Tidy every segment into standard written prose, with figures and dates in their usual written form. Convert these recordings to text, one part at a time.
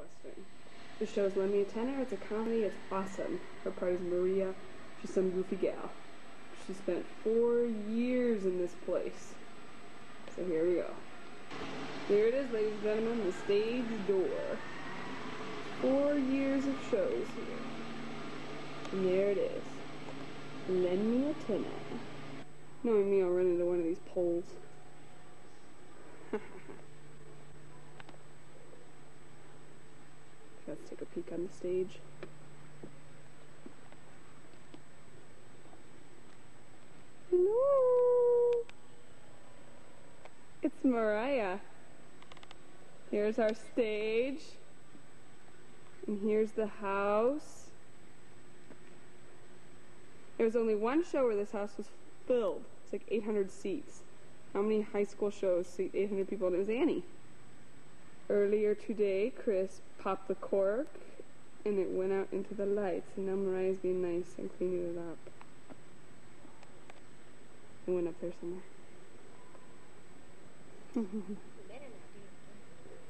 Western. The show's Lend Me a Tenor. It's a comedy. It's awesome. Her part is Maria. She's some goofy gal. She spent 4 years in this place. So here we go. Here it is, ladies and gentlemen, the stage door. 4 years of shows here. And there it is. Lend me a tenor. Knowing me, I'll run into one of these poles. Let's take a peek on the stage. Hello! It's Mariah. Here's our stage. And here's the house. There was only one show where this house was filled. It's like 800 seats. How many high school shows seat 800 people? And it was Annie. Earlier today, Chris popped the cork and it went out into the lights. And now Mariah's being nice and cleaning it up. It went up there somewhere.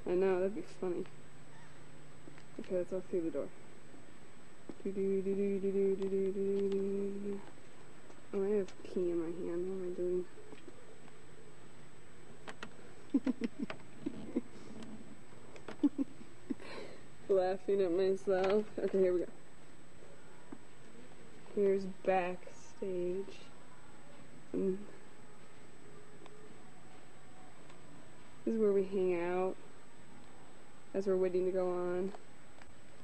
I know, that'd be funny. Okay, let's walk through the door. Oh, I have a key in my hand. What am I doing? Laughing at myself. Okay, here we go. Here's backstage. This is where we hang out as we're waiting to go on.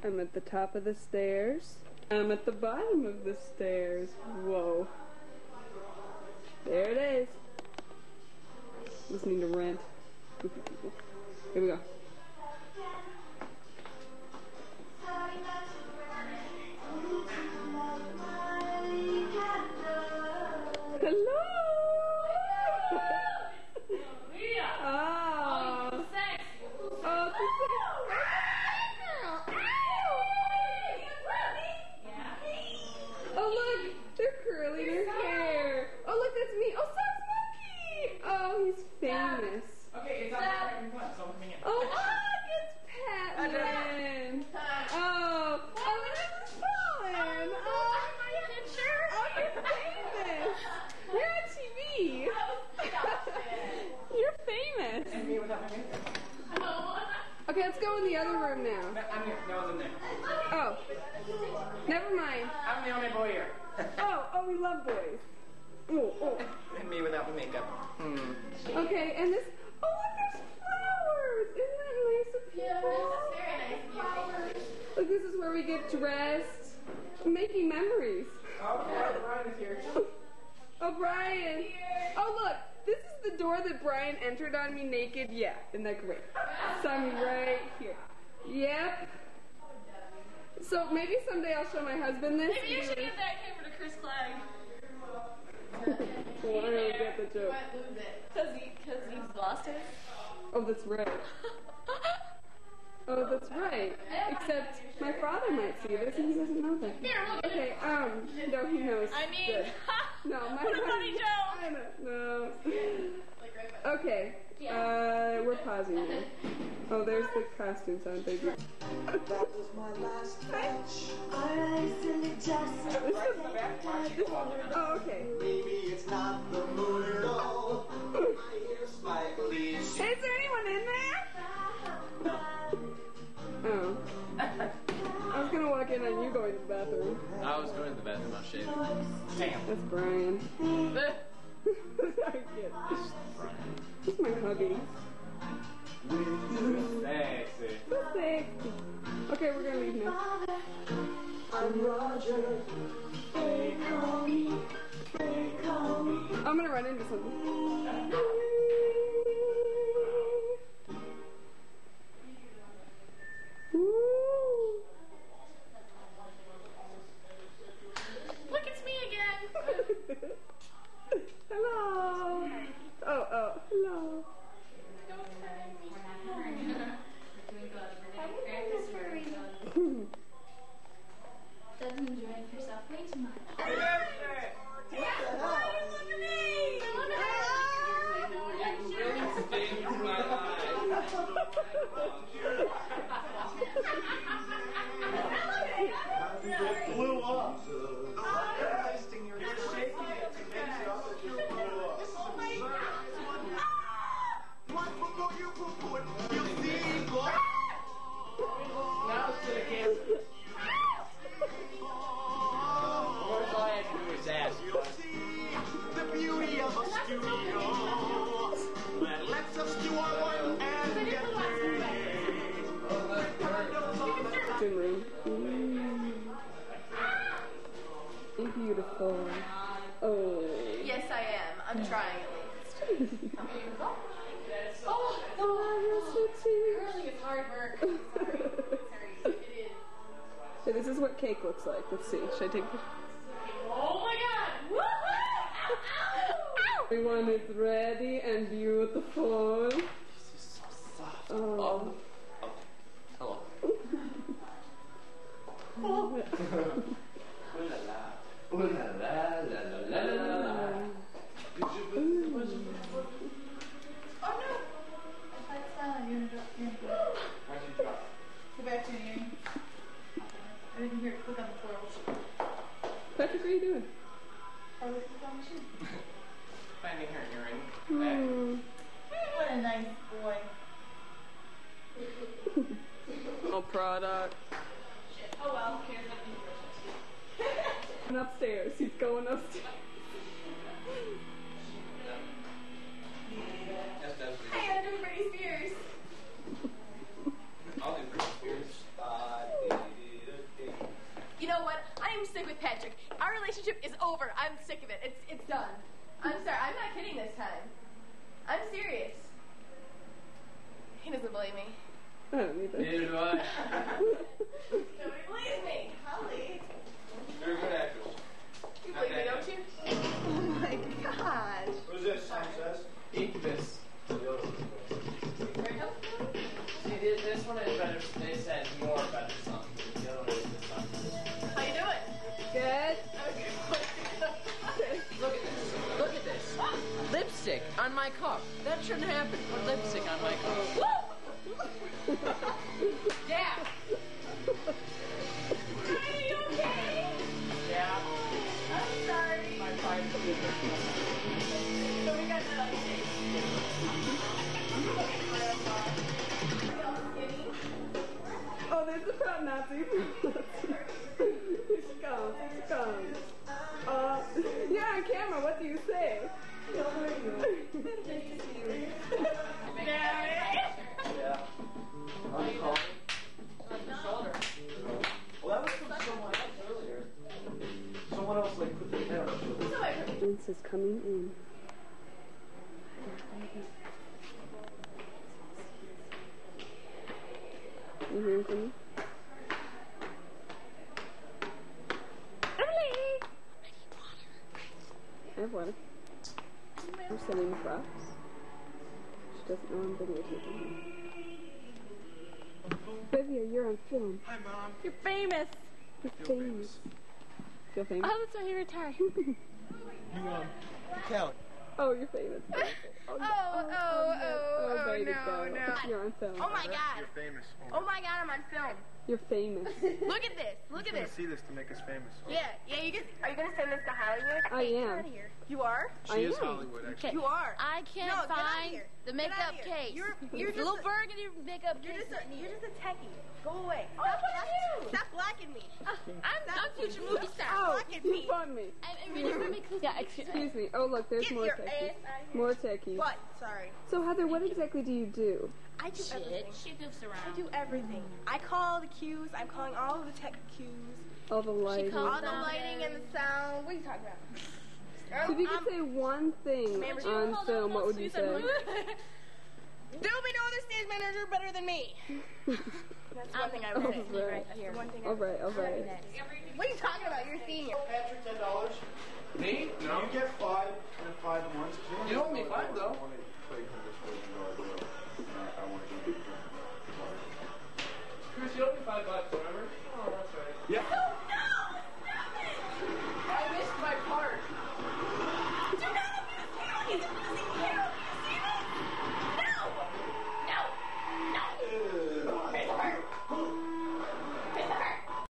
I'm at the top of the stairs. I'm at the bottom of the stairs. Whoa. There it is. Listening to Rent. Goofy people. Here we go. Hello! Oh, look! They're curling her hair. Oh, look, that's me. Oh, so's Monkey! Oh, he's famous. Okay, it's on the one, so I'm coming in. Oh, look! It's Patman. Oh, this is Fallen. Oh, my picture. Oh, you're famous. You're on TV. You're famous. And me without my makeup. Okay, let's go in the other room now. No one's in there. Oh, never mind. I'm the only boy here. Oh, we love boys. Oh. And me without my makeup. Okay, and this. Oh, look, there's flowers. Isn't that nice of people? Yeah, very nice of you. Look, this is where we get dressed. We're making memories. Okay, Brian is here. Oh, Brian. Oh, look. This is the door that Brian entered on me naked. Yeah, isn't that great? So I'm right here. Yep. So maybe someday I'll show my husband this. Maybe you should give that camera to Chris Clegg. Well, I don't get the joke. Because he's lost it. Oh, that's right. Oh, that's right. Except my father might see this and he doesn't know that. Here, we'll get Okay, no, he knows. I mean, Good. No, my what a funny joke. No. Okay, we're pausing now. Oh, there's the costumes on, baby. That was my last catch. Oh, okay. Maybe it's not the moon at all. I hear Spike Lee. Is there anyone in there? Oh. I was gonna walk in on you going to the bathroom. I was going to the bathroom, I was shaving. Damn. That's Brian. Sorry, kid. He's my hubby. Sexy. So sexy. Okay, we're gonna leave now. I'm Roger. They call me. They call me. I'm gonna run into something. Woo! Look, it's me again. Hello. Oh, hello. Doesn't enjoy herself way too much. Happy birthday! Really stings my eyes. You'll see, boy. Now it's to the camera. Of course, all I have to do is ask. You'll see the beauty of a studio that lets us do our work and get paid. Gym room. Beautiful. Oh. Yes, I am. I'm trying at least. Oh, curling is hard work. Sorry. It is. So this is what cake looks like. Let's see. Should I take it? Oh my god! Woohoo! Everyone is ready and beautiful. This is so soft. Oh. Hello. Ooh la la la la la la la. Oh no! If I fell, you're gonna drop your earring. How'd you drop? Go back to your earring. I didn't hear it click on the floor. Patrick, what are you doing? Probably click on the shoe. Finding her earring. What a nice boy. Oh, product. Oh well, here's what Going upstairs. He's going upstairs. That's definitely. Hey, I'm doing Britney Spears. I'll do Britney Spears. You know what? I am sick with Patrick. Our relationship is over. I'm sick of it. It's done. I'm sorry. I'm not kidding this time. I'm serious. He doesn't believe me. I don't need that. Neither do I. Nobody believes me. Holly. You're a good actress. You believe me, don't you? Oh my gosh. Who's this? Sam says. Incubus. See, this one is better. They said more better song. The other one is this song. How you doing? Good. Okay. Look at this. Look at this. Lipstick on my cup. That shouldn't happen. Put lipstick on my cup. Yeah. Are you okay? Yeah. I'm sorry. My pride is So we got that on tape. Oh, there's the fat Nazi. Here she comes. Here she comes. You're on camera. What do you say? Yeah. On the collar. On the shoulder. Well, that was from someone else earlier. Someone else like put the camera up. Vince is coming in. You hearing from me? I have water. We're sending props. She doesn't know I'm videotaping her. Olivia, you're on film. Hi, Mom. You're famous. You're famous. Feel famous? Oh, that's my favorite time. You, Kelly. Oh, you're famous. Baby girl. You're on film. Oh my god. You're famous. Oh my god, I'm on film. You're famous. Look at this. Look at You're this. gonna see this to make us famous. Yeah, you just are you gonna send this to Hollywood? I am. You are? She is I am. Hollywood, actually. You are. I can't No, get out of find here. the Get out makeup of here. case. You're The just little a- burgundy makeup You're case. just a techie. Go away. Oh, what are you? Stop blocking me. I'm future movie star. Oh, Fucking you me. fund me. I'm really gonna make this. Yeah, Excuse me. Oh, look, there's Get more your techies. ass out of here. More techies. What? Sorry. So, Heather, what exactly do you do? I do everything. She goofs I around. do everything. I call the cues. I'm calling all of the tech cues. All the lighting. calls All the Sound. lighting and the sound. What are you talking about? So if you could say one thing Ma'am, on film, what would you say? There'll be no other stage manager better than me. That's one thing I would say. Alright. That's the one thing I All would right, all right. What are you talking about? You're a senior. Patrick, $10. Me? No. You get 5 and 5 at once. You owe me 5 though. Chris, you owe me $5, remember? Oh, that's right. Yeah.